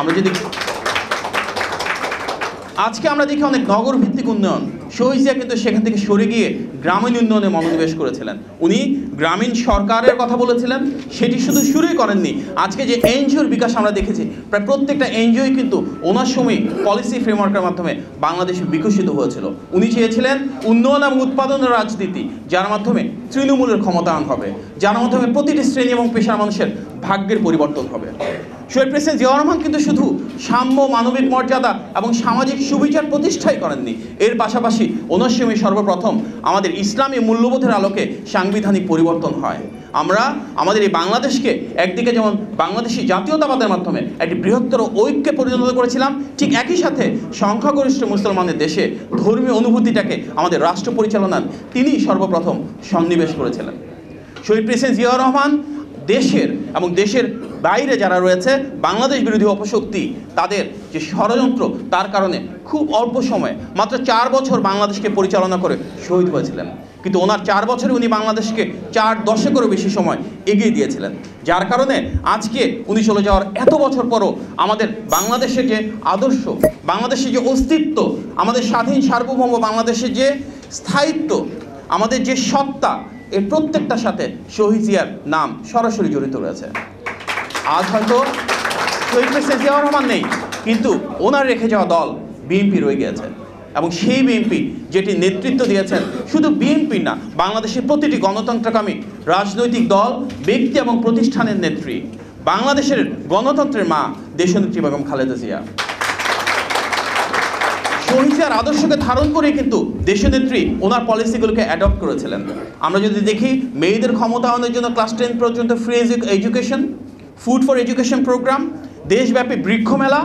আমরা যদি আজকে আমরা দেখি অনেক নগর ভিত্তিক উন্নয়ন, শহীদ জিয়া কিন্তু সেখান থেকে সরে গিয়ে গ্রামীণ উন্নয়নে মনোনিবেশ করেছিলেন। উনি গ্রামীণ সরকারের কথা বলেছিলেন, সেটি শুধু শুরুই করেননি। আজকে যে এনজিওর বিকাশ আমরা দেখেছি, প্রায় প্রত্যেকটা এনজিওই কিন্তু ওনার সময় পলিসি ফ্রেমওয়ার্কের মাধ্যমে বাংলাদেশে বিকশিত হয়েছিল। উনি চেয়েছিলেন উন্নয়ন এবং উৎপাদনের রাজনীতি, যার মাধ্যমে তৃণমূলের ক্ষমতায়ন হবে, যার মাধ্যমে প্রতিটি শ্রেণী এবং পেশার মানুষের ভাগ্যের পরিবর্তন হবে। শহীদ প্রেসিডেন্ট জিয়াউর রহমান কিন্তু শুধু সাম্য, মানবিক মর্যাদা এবং সামাজিক সুবিচার প্রতিষ্ঠাই করেননি, এর পাশাপাশি ওনার সময় সর্বপ্রথম আমাদের ইসলামী মূল্যবোধের আলোকে সাংবিধানিক পরিবর্তন হয়। আমরা আমাদের এই বাংলাদেশকে একদিকে যেমন বাংলাদেশি জাতীয়তাবাদের মাধ্যমে একটি বৃহত্তর ঐক্যে পরিণত করেছিলাম, ঠিক একই সাথে সংখ্যাগরিষ্ঠ মুসলমানদের দেশে ধর্মীয় অনুভূতিটাকে আমাদের রাষ্ট্র পরিচালনার তিনিই সর্বপ্রথম সন্নিবেশ করেছিলেন। শহীদ প্রেসিডেন্ট জিয়াউর রহমান দেশের এবং দেশের বাইরে যারা রয়েছে বাংলাদেশ বিরোধী অপশক্তি, তাদের যে ষড়যন্ত্র, তার কারণে খুব অল্প সময়ে মাত্র 4 বছর বাংলাদেশকে পরিচালনা করে শহীদ হয়েছিলেন। কিন্তু ওনার 4 বছরে উনি বাংলাদেশকে 4 দশকেরও বেশি সময় এগিয়ে দিয়েছিলেন, যার কারণে আজকে উনি চলে যাওয়ার এত বছর পরও আমাদের বাংলাদেশের যে আদর্শ, বাংলাদেশের যে অস্তিত্ব, আমাদের স্বাধীন সার্বভৌম বাংলাদেশের যে স্থায়িত্ব, আমাদের যে সত্তা, এর প্রত্যেকটার সাথে শহীদ জিয়ার নাম সরাসরি জড়িত রয়েছে। আজ হয়তো শহীদ প্রেসিডেন্ট জিয়াউর রহমান নেই, কিন্তু ওনার রেখে যাওয়া দল বিএনপি রয়ে গিয়েছে, এবং সেই বিএনপি যেটি নেতৃত্ব দিয়েছেন শুধু বিএনপি না, বাংলাদেশের প্রতিটি গণতন্ত্রকামী রাজনৈতিক দল, ব্যক্তি এবং প্রতিষ্ঠানের নেত্রী, বাংলাদেশের গণতন্ত্রের মা দেশনেত্রী বেগম খালেদা জিয়া। শহীদ জিয়ার আদর্শকে ধারণ করে কিন্তু দেশনেত্রী ওনার পলিসিগুলোকে অ্যাডপ্ট করেছিলেন। আমরা যদি দেখি, মেয়েদের ক্ষমতায়নের জন্য ক্লাস 10 পর্যন্ত free education, food for education program, দেশব্যাপী বৃক্ষ মেলা,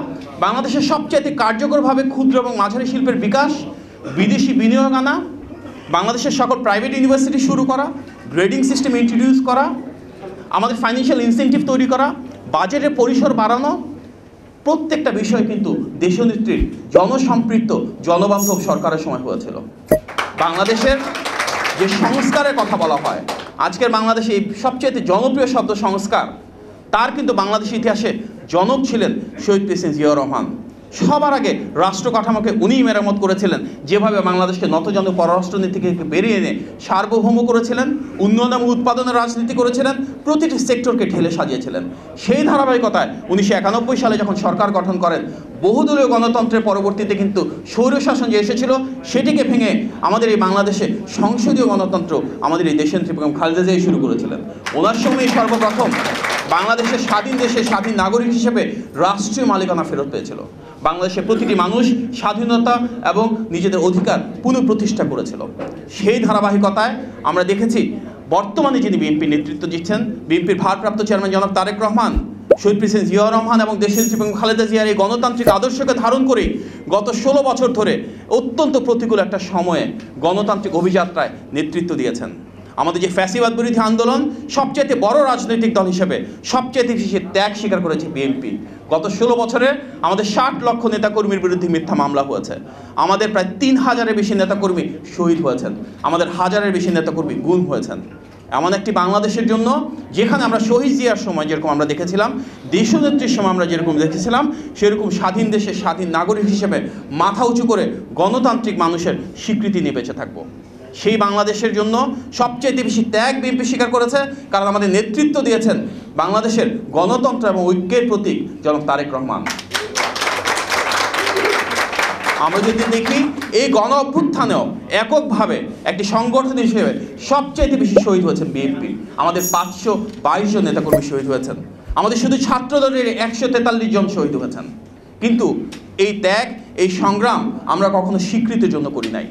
বাংলাদেশের সবচেয়ে কার্যকরভাবে ক্ষুদ্র এবং মাঝারি শিল্পের বিকাশ, বিদেশি বিনিয়োগ আনা, বাংলাদেশের সকল প্রাইভেট ইউনিভার্সিটি শুরু করা, গ্রেডিং সিস্টেম ইন্ট্রোডিউস করা, আমাদের ফাইন্যান্সিয়াল ইনসেন্টিভ তৈরি করা, বাজেটের পরিসর বাড়ানো, প্রত্যেকটা বিষয় কিন্তু দেশনেত্রীর জনসম্পৃক্ত জনবান্ধব সরকারের সময় হয়েছিল। বাংলাদেশের যে সংস্কারের কথা বলা হয়, আজকের বাংলাদেশে এই সবচেয়ে জনপ্রিয় শব্দ সংস্কার, তার কিন্তু বাংলাদেশের ইতিহাসে জনক ছিলেন শহীদ প্রেসিডেন্ট জিয়াউর রহমান। সবার আগে রাষ্ট্র কাঠামোকে উনিই মেরামত করেছিলেন, যেভাবে বাংলাদেশকে নতজানু পররাষ্ট্রনীতি থেকে বেরিয়ে এনে সার্বভৌম করেছিলেন, উন্নয়ন এবং উৎপাদনের রাজনীতি করেছিলেন, প্রতিটি সেক্টরকে ঢেলে সাজিয়েছিলেন। সেই ধারাবাহিকতায় 1991 সালে যখন সরকার গঠন করেন, বহুদলীয় গণতন্ত্রের পরবর্তীতে কিন্তু স্বৈরশাসন যে এসেছিল, সেটিকে ভেঙে আমাদের এই বাংলাদেশে সংসদীয় গণতন্ত্র আমাদের এই দেশনেত্রী বেগম খালেদা জিয়া শুরু করেছিলেন। ওনার সময় সর্বপ্রথম বাংলাদেশের স্বাধীন দেশে স্বাধীন নাগরিক হিসেবে রাষ্ট্রীয় মালিকানা ফেরত পেয়েছিল। বাংলাদেশের প্রতিটি মানুষ স্বাধীনতা এবং নিজেদের অধিকার পুনঃপ্রতিষ্ঠা করেছিল। সেই ধারাবাহিকতায় আমরা দেখেছি বর্তমানে যিনি বিএনপির নেতৃত্ব দিচ্ছেন, বিএনপির ভারপ্রাপ্ত চেয়ারম্যান জনাব তারেক রহমান, শহীদ প্রেসিডেন্ট জিয়াউর রহমান এবং দেশনেত্রী বেগম খালেদা জিয়ার এই গণতান্ত্রিক আদর্শকে ধারণ করে গত 16 বছর ধরে অত্যন্ত প্রতিকূল একটা সময়ে গণতান্ত্রিক অভিযাত্রায় নেতৃত্ব দিয়েছেন। আমাদের যে ফ্যাসিবাদ বিরোধী আন্দোলন, সবচেয়ে বড় রাজনৈতিক দল হিসেবে সবচেয়ে বেশি ত্যাগ স্বীকার করেছে বিএনপি। গত 16 বছরে আমাদের 60 লক্ষ নেতাকর্মীর বিরুদ্ধে মিথ্যা মামলা হয়েছে, আমাদের প্রায় 3000-এর বেশি নেতাকর্মী শহীদ হয়েছেন, আমাদের 1000-এর বেশি নেতাকর্মী গুম হয়েছেন। এমন একটি বাংলাদেশের জন্য যেখানে আমরা শহীদ জিয়ার সময় যেরকম আমরা দেখেছিলাম, দেশনেত্রীর সময় আমরা যেরকম দেখেছিলাম, সেরকম স্বাধীন দেশের স্বাধীন নাগরিক হিসেবে মাথা উঁচু করে গণতান্ত্রিক মানুষের স্বীকৃতি নিয়ে বেঁচে থাকবো। সেই বাংলাদেশের জন্য সবচেয়ে বেশি ত্যাগ বিএনপি স্বীকার করেছে, কারণ আমাদের নেতৃত্ব দিয়েছেন বাংলাদেশের গণতন্ত্র এবং ঐক্যের প্রতীক জনাব তারেক রহমান। আমরা যদি দেখি, এই গণ অভ্যুত্থানেও এককভাবে একটি সংগঠন হিসেবে সবচেয়ে বেশি শহীদ হয়েছেন বিএনপি। আমাদের 522 জন নেতাকর্মী শহীদ হয়েছেন, আমাদের শুধু ছাত্রদলের 143 জন শহীদ হয়েছেন। কিন্তু এই ত্যাগ, এই সংগ্রাম আমরা কখনো স্বীকৃতির জন্য করি নাই।